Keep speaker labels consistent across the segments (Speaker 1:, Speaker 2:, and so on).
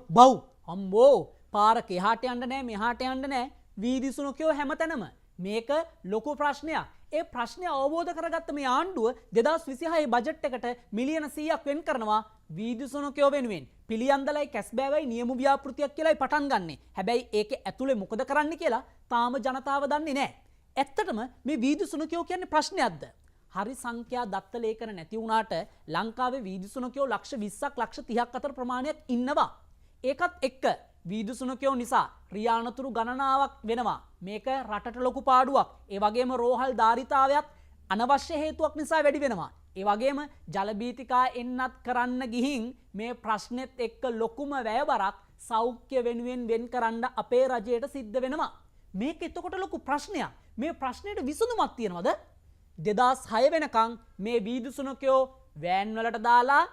Speaker 1: බව් අම්බෝ පාරක එහාට යන්න නෑ මෙහාට යන්න නෑ වීදිසුනකයෝ හැමතැනම මේක ලොකු ප්‍රශ්නයක්. ඒ ප්‍රශ්නය අවබෝධ කරගත්ත මේ ආණ්ඩුව 2026 බජට් එකට මිලියන 100ක් වෙන් කරනවා වීදිසුනකයෝ වෙනුවෙන්. පිළියන්දලයි කැස්බෑවයි නියම ව්‍යාපෘතියක් කියලායි පටන් ගන්නෙ. හැබැයි ඒක ඇතුලේ මොකද කරන්න කියලා තාම ජනතාව දන්නේ නෑ. ඇත්තටම මේ වීදිසුනකයෝ කියන්නේ ප්‍රශ්නයක්ද? හරි සංඛ්‍යා දත්ත ලේඛන නැති වුණාට ලංකාවේ වීදිසුනකයෝ ලක්ෂ 20ක් ලක්ෂ 30ක් අතර ප්‍රමාණයක් ඉන්නවා. ඒකත් එක්ක වීදුසුනකයෝ නිසා රියානතුරු ගණනාවක් වෙනවා. මේක රටට ලොකු පාඩුවක්. ඒ වගේම රෝහල් ධාරිතාවයත් අනවශ්‍ය හේතුවක් නිසා වැඩි වෙනවා. ඒ වගේම ජලබීතිකා එන්නත් කරන්න ගිහින් මේ ප්‍රශ්නෙත් එක්ක ලොකුම වැයබරක් සෞඛ්‍ය වෙනුවෙන් වෙන් කරන්න අපේ රජයට සිද්ධ වෙනවා. මේක එතකොට ලොකු ප්‍රශ්නයක්. මේ ප්‍රශ්නෙට විසඳුමක් තියනවද? 2006 වෙනකන් මේ වීදුසුනකයෝ වෑන් වලට දාලා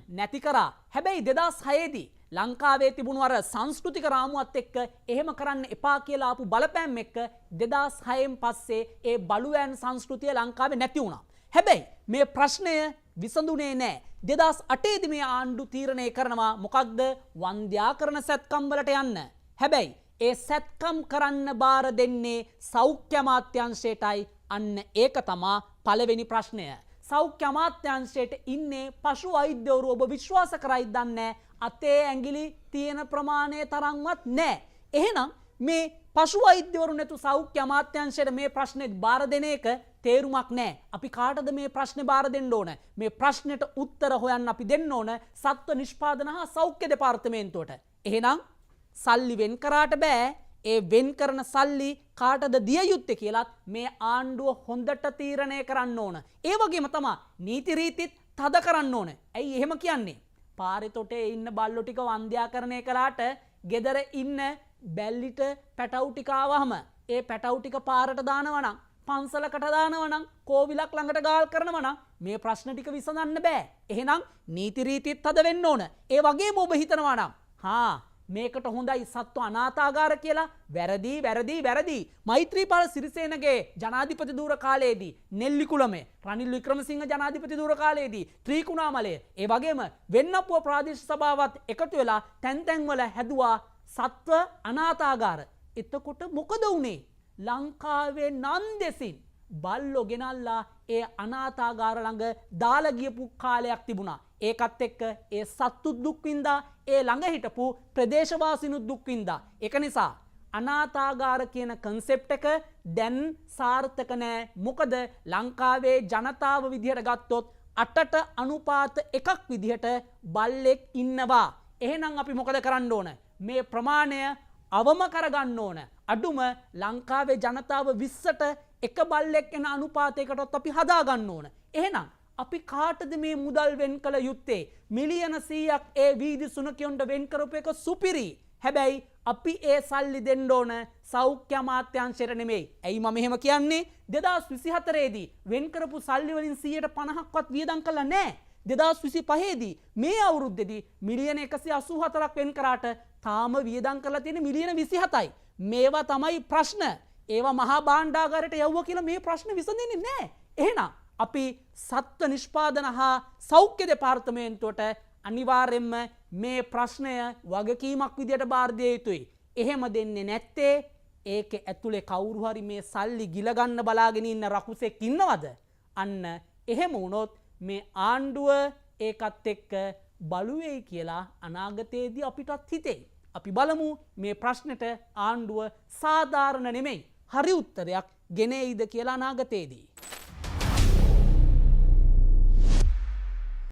Speaker 1: නැති කරා. හැබැයි 2006 දී ලංකාවේ තිබුණු අර සංස්කෘතික රාමුවත් එක්ක එහෙම කරන්න එපා කියලා ආපු බලපෑම් එක්ක 2006න් පස්සේ ඒ බලුවෑන් සංස්කෘතිය ලංකාවේ නැති වුණා. හැබැයි මේ ප්‍රශ්නය විසඳුනේ නැහැ. 2008 දී මේ ආණ්ඩු තීරණය කරනවා මොකක්ද? වන්ද්‍යාකරණ සැත්කම් වලට යන්න. හැබැයි ඒ සැත්කම් කරන්න බාර දෙන්නේ සෞඛ්‍ය අමාත්‍යාංශයටයි. අන්න ඒක තමා පළවෙනි ප්‍රශ්නය. සෞඛ්‍ය අමාත්‍යාංශයට ඉන්නේ පශු වෛද්‍යවරු. ඔබ විශ්වාස කරයිද දන්නේ අතේ ඇඟිලි තියෙන ප්‍රමාණය තරම්වත් නැහැ. එහෙනම් මේ පශු වෛද්‍යවරු නැතු සෞඛ්‍ය අමාත්‍යාංශයට මේ ප්‍රශ්නේ බාර දෙන එක තේරුමක් නැහැ. අපි කාටද මේ ප්‍රශ්නේ බාර දෙන්න ඕන? මේ ප්‍රශ්නෙට උත්තර හොයන්න අපි දෙන්න ඕන සත්ව නිෂ්පාදන හා සෞඛ්‍ය දෙපාර්තමේන්තුවට. එහෙනම් සල්ලි වෙන් කරාට බෑ. ඒ වෙන් කරන සල්ලි කාටද දිය යුත්තේ කියලාත් මේ ආණ්ඩුව හොඳට තීරණය කරන්න ඕන. ඒ වගේම තමයි නීති රීතිත් තද කරන්න ඕන. ඇයි එහෙම කියන්නේ? පාරේ තොටේ ඉන්න බල්ලෝ ටික වන්ද්‍යාකරණය කළාට ගෙදර ඉන්න බැල්ලිට පැටවු ටික ආවහම ඒ පැටවු ටික පාරට දානවා නම් පන්සලකට දානවා නම් කෝවිලක් ළඟට ගාල් කරනවා නම් මේ ප්‍රශ්න ටික විසඳන්න බෑ. එහෙනම් නීති රීතිත් තද වෙන්න ඕන. ඒ වගේම ඔබ හිතනවා නම් මේකට හොඳයි සත්ව අනාථාගාර කියලා වැරදි. මෛත්‍රීපාල සිරිසේනගේ ජනාධිපති ධූර කාලයේදී නෙල්ලිකුළමේ රනිල් වික්‍රමසිංහ ජනාධිපති ධූර කාලයේදී ත්‍රිකුණාමලය ඒ වගේම වෙන්නපුව ප්‍රාදේශීය සභාවත් එකතු වෙලා තැන් වල හැදුවා සත්ව අනාථාගාර. එතකොට මොකද වුනේ? ලංකාවේ නන්දෙසින් බල්ලෝ ගෙනල්ලා ඒ අනාථාගාර ළඟ දාලා ගියපු කාලයක් තිබුණා. ඒකත් එක්ක ඒ සත්තු දුක් විඳා ඒ ළඟ හිටපු ප්‍රදේශවාසීනුත් දුක් විඳා. ඒක නිසා අනාථාගාර කියන කන්සෙප්ට් එක දැන් සාර්ථක නෑ. මොකද ලංකාවේ ජනතාව විදිහට ගත්තොත් 8ට අනුපාත 1ක් විදිහට බල්ලෙක් ඉන්නවා. එහෙනම් අපි මොකද කරන්න ඕන? මේ ප්‍රමාණය අවම කරගන්න ඕන. අඩුම ලංකාවේ ජනතාව 20ට එක බල්ලෙක් එන අනුපාතයකටත් අපි හදාගන්න ඕන. එහෙනම් අපි කාටද මේ මුදල් වෙන් කළ යුත්තේ? මිලියන 100ක් ඒ වීදි සුනකයොන්ට වෙන් කරපු එක සුපිරි. හැබැයි අපි ඒ සල්ලි දෙන්න ඕන සෞඛ්‍ය අමාත්‍යාංශයට නෙමෙයි. ඇයි මම එහෙම කියන්නේ? 2024 දී වෙන් කරපු සල්ලි වලින් 150ක්වත් වියදම් කළා නැහැ. 2025 දී මේ අවුරුද්දේදී මිලියන 184ක් වෙන් කරාට තාම වියදම් කරලා තියෙන මිලියන 27යි. මේවා තමයි ප්‍රශ්න. ඒවා මහා භාණ්ඩාගාරයට යවුවා කියලා මේ ප්‍රශ්න විසඳෙන්නේ නැහැ. එහෙනම් අපි සත්ව නිෂ්පාදන හා සෞඛ්‍ය දෙපාර්තමේන්තුවට අනිවාර්යෙන්ම මේ ප්‍රශ්නය වගකීමක් විදියට බාර දිය යුතුයි. එහෙම දෙන්නේ නැත්තේ ඒක ඇතුලේ කවුරු හරි මේ සල්ලි ගිල ගන්න බලාගෙන ඉන්න රකුසෙක් ඉන්නවද? අන්න එහෙම වුණොත් මේ ආණ්ඩුව ඒකත් එක්ක බලු වෙයි කියලා අනාගතයේදී අපිටත් හිතෙයි. අපි බලමු මේ ප්‍රශ්නෙට ආණ්ඩුව සාධාරණ නෙමෙයි හරි උත්තරයක් ගෙනෙයිද කියලා අනාගතයේදී.